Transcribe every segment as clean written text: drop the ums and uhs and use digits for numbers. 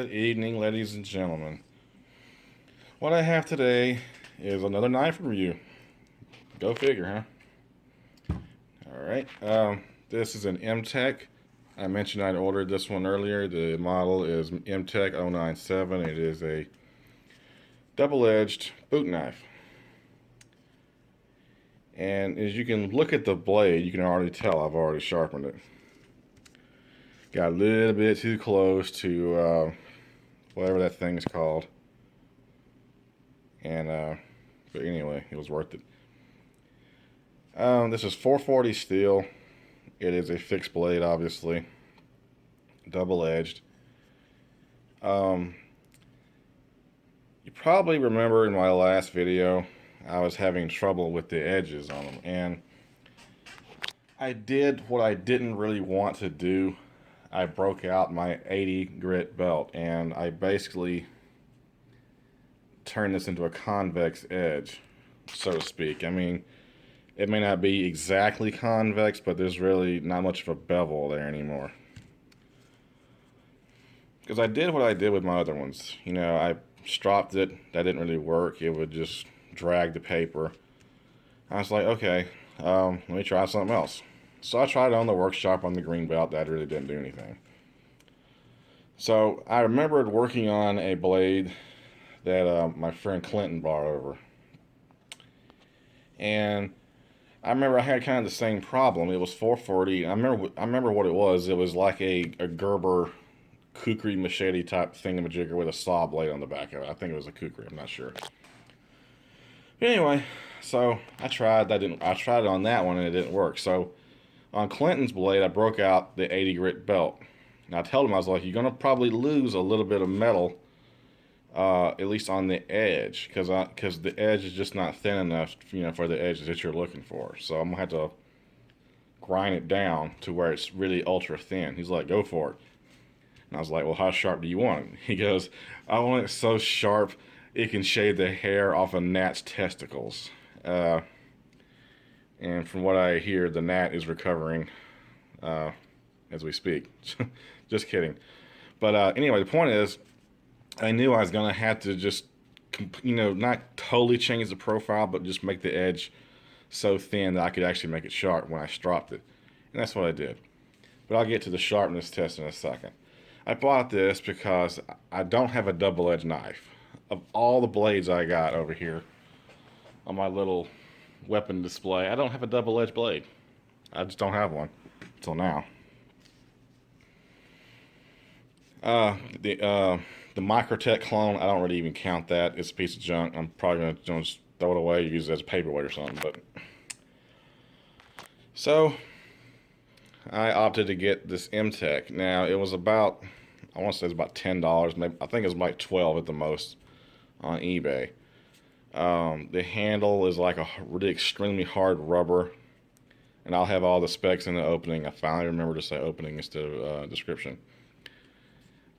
Good evening, ladies and gentlemen. What I have today is another knife review. Go figure, huh? Alright, this is an Mtech. I mentioned I'd ordered this one earlier. The model is Mtech 097. It is a double-edged boot knife. And as you can look at the blade, you can already tell I've already sharpened it. Got a little bit too close to whatever that thing's called. And but anyway, it was worth it. This is 440 steel. It is a fixed blade, obviously, double-edged. You probably remember in my last video I was having trouble with the edges on them, and I did what I didn't really want to do. I broke out my 80 grit belt, and I basically turned this into a convex edge, so to speak. I mean, it may not be exactly convex, but there's really not much of a bevel there anymore. Because I did what I did with my other ones. You know, I stropped it. That didn't really work. It would just drag the paper. I was like, okay, let me try something else. So I tried it on the workshop on the green belt. That really didn't do anything. So I remembered working on a blade that my friend Clinton brought over. And I remember I had kind of the same problem. It was 440. I remember what it was. It was like a Gerber kukri machete type thingamajigger with a saw blade on the back of it. I think it was a kukri. I'm not sure. But anyway, so I tried. I tried it on that one and it didn't work. So on Clinton's blade, I broke out the 80 grit belt. And I told him, I was like, you're gonna probably lose a little bit of metal, at least on the edge, because the edge is just not thin enough, you know, for the edges that you're looking for. So I'm gonna have to grind it down to where it's really ultra thin. He's like, go for it. And I was like, well, how sharp do you want it? He goes, I want it so sharp it can shave the hair off a gnat's testicles. And from what I hear, the gnat is recovering as we speak. Just kidding. But anyway, the point is, I knew I was going to have to just, you know, not totally change the profile, but just make the edge so thin that I could actually make it sharp when I stropped it. And that's what I did. But I'll get to the sharpness test in a second. I bought this because I don't have a double-edged knife. Of all the blades I got over here on my little weapon display, I don't have a double-edged blade. I just don't have one until now. The Microtech clone, I don't really even count that. It's a piece of junk. I'm probably going to just throw it away, use it as a paperweight or something. But so I opted to get this Mtech. Now it was about, I want to say it's about $10. Maybe I think it was like 12 at the most on eBay. The handle is like a really extremely hard rubber, and I'll have all the specs in the opening. I finally remember to say opening instead of description.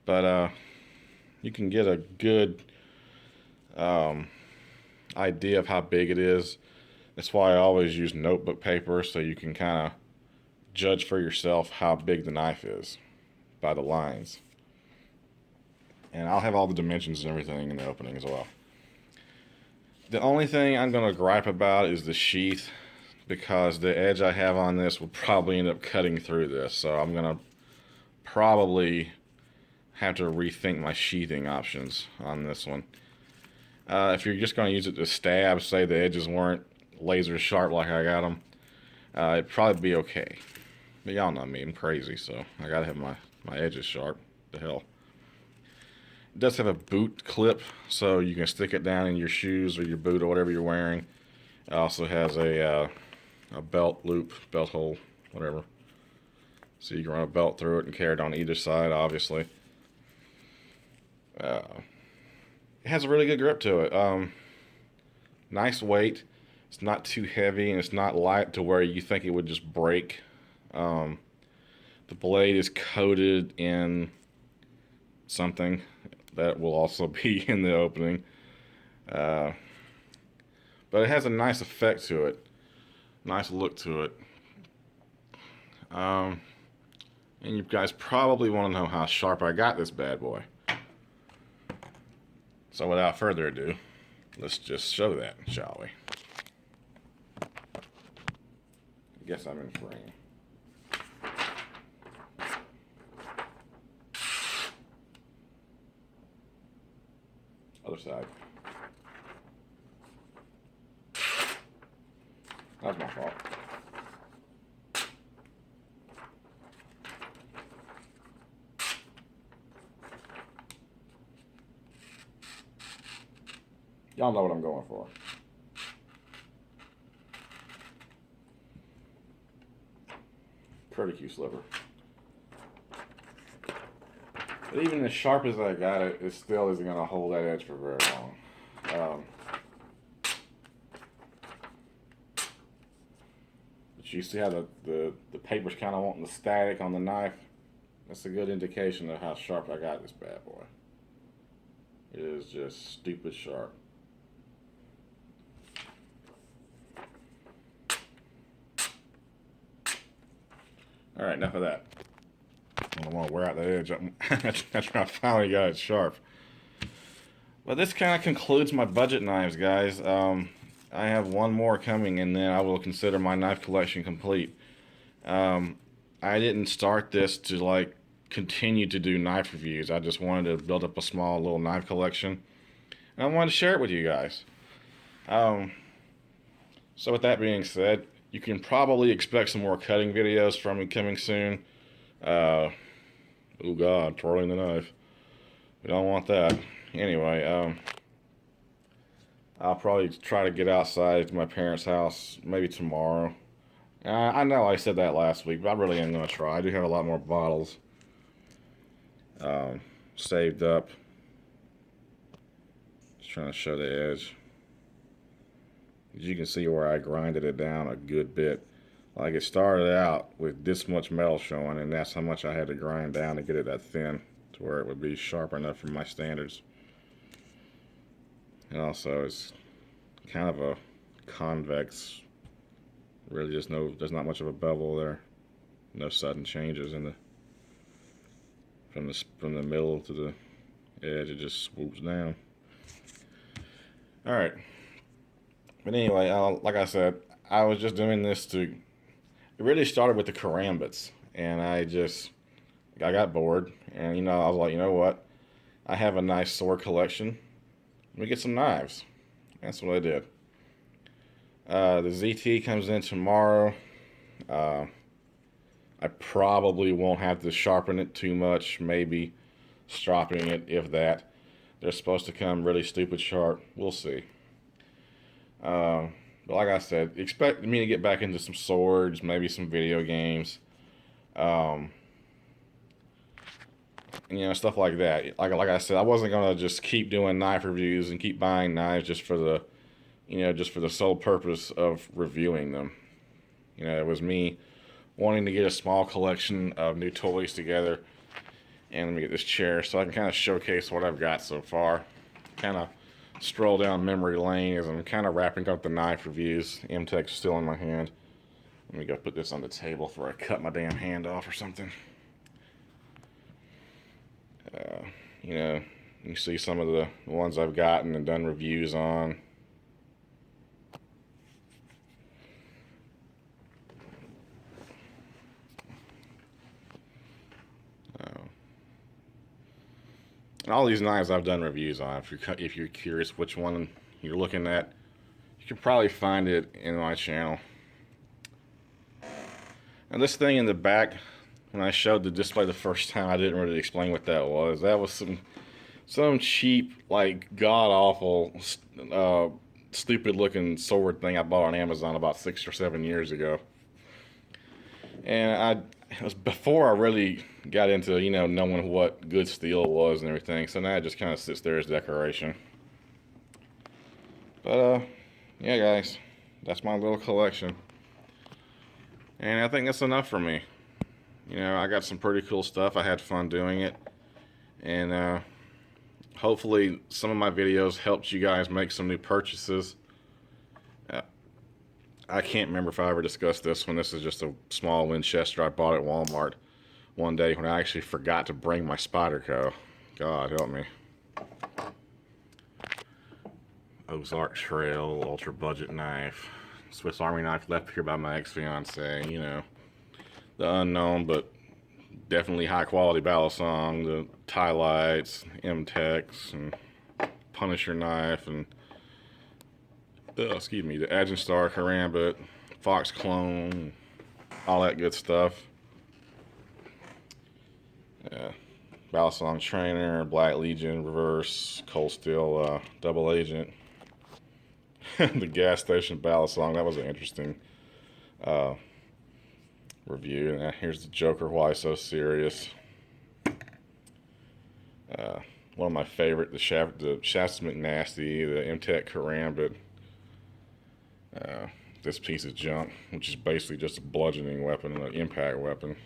But you can get a good idea of how big it is. That's why I always use notebook paper, so you can kind of judge for yourself how big the knife is by the lines. And I'll have all the dimensions and everything in the opening as well. The only thing I'm going to gripe about is the sheath, because the edge I have on this will probably end up cutting through this. So I'm going to probably have to rethink my sheathing options on this one. If you're just going to use it to stab, say the edges weren't laser sharp like I got them, it'd probably be okay. But y'all know me, I'm crazy, so I gotta have my edges sharp. The hell. It does have a boot clip, so you can stick it down in your shoes or your boot or whatever you're wearing. It also has a belt loop, belt hole, whatever. So you can run a belt through it and carry it on either side, obviously. It has a really good grip to it. Nice weight. It's not too heavy, and it's not light to where you think it would just break. The blade is coated in something that will also be in the opening. But it has a nice effect to it. Nice look to it. And you guys probably want to know how sharp I got this bad boy. So without further ado, let's just show that, shall we? I guess I'm in frame. Other side. That was my fault. Y'all know what I'm going for. Pretty cute sliver. But even as sharp as I got it, it still isn't going to hold that edge for very long. But you see how the paper's kind of wanting the static on the knife? That's a good indication of how sharp I got this bad boy. It is just stupid sharp. Alright, enough of that. I don't want to wear out the edge. That's when I finally got it sharp. But this kind of concludes my budget knives, guys. I have one more coming, and then I will consider my knife collection complete. I didn't start this to like continue to do knife reviews. I just wanted to build up a small little knife collection, and I wanted to share it with you guys. So with that being said, you can probably expect some more cutting videos from me coming soon. Oh God, twirling the knife. We don't want that. Anyway, I'll probably try to get outside to my parents' house maybe tomorrow. I know I said that last week, but I really am going to try. I do have a lot more bottles saved up. Just trying to show the edge. As you can see where I grinded it down a good bit. Like, it started out with this much metal showing, and that's how much I had to grind down to get it that thin to where it would be sharp enough for my standards. And also, it's kind of a convex. Really, there's not much of a bevel there. No sudden changes in from the middle to the edge. It just swoops down. All right. But anyway, like I said, I was just doing this to. It really started with the karambits, and I got bored, and I was like, you know what? I have a nice sword collection. Let me get some knives. That's what I did. The ZT comes in tomorrow. I probably won't have to sharpen it too much. Maybe stropping it, if that. They're supposed to come really stupid sharp. We'll see. But like I said, expect me to get back into some swords, maybe some video games, stuff like that. Like I said, I wasn't gonna just keep doing knife reviews and keep buying knives just for the sole purpose of reviewing them. It was me wanting to get a small collection of new toys together, and let me get this chair so I can kind of showcase what I've got so far. Kind of stroll down memory lane as I'm kind of wrapping up the knife reviews. Mtech's still in my hand. Let me go put this on the table before I cut my damn hand off or something. You see some of the ones I've gotten and done reviews on. And all these knives I've done reviews on. If you're curious which one you're looking at, you can probably find it in my channel. And this thing in the back, when I showed the display the first time, I didn't really explain what that was. That was some cheap, like, god-awful, stupid-looking sword thing I bought on Amazon about 6 or 7 years ago. And it was before I really got into, knowing what good steel was and everything. So now it just kind of sits there as decoration. But, yeah, guys, that's my little collection. And I think that's enough for me. I got some pretty cool stuff. I had fun doing it. And hopefully some of my videos helped you guys make some new purchases. I can't remember if I ever discussed this one. This is just a small Winchester I bought at Walmart one day when I actually forgot to bring my Spyderco. God help me. Ozark Trail, ultra budget knife. Swiss Army knife left here by my ex-fiance, you know. The unknown, but definitely high quality balisong. The tie lights, Mtechs, and Punisher knife, and excuse me, the Agent Star Karambit, Fox Clone, all that good stuff. Balisong Trainer, Black Legion, Reverse, Cold Steel, Double Agent. The gas station balisong, that was an interesting review. And here's the Joker, Why So Serious. One of my favorite, the Shasta McNasty, the Mtech Karambit. This piece of junk, which is basically just a bludgeoning weapon, an impact weapon.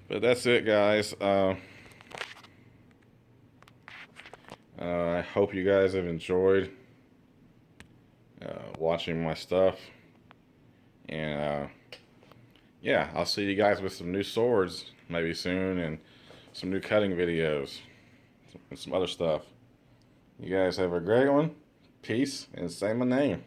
But that's it, guys. I hope you guys have enjoyed watching my stuff. And yeah, I'll see you guys with some new swords maybe soon, and some new cutting videos and some other stuff. You guys have a great one. Peace, and say my name.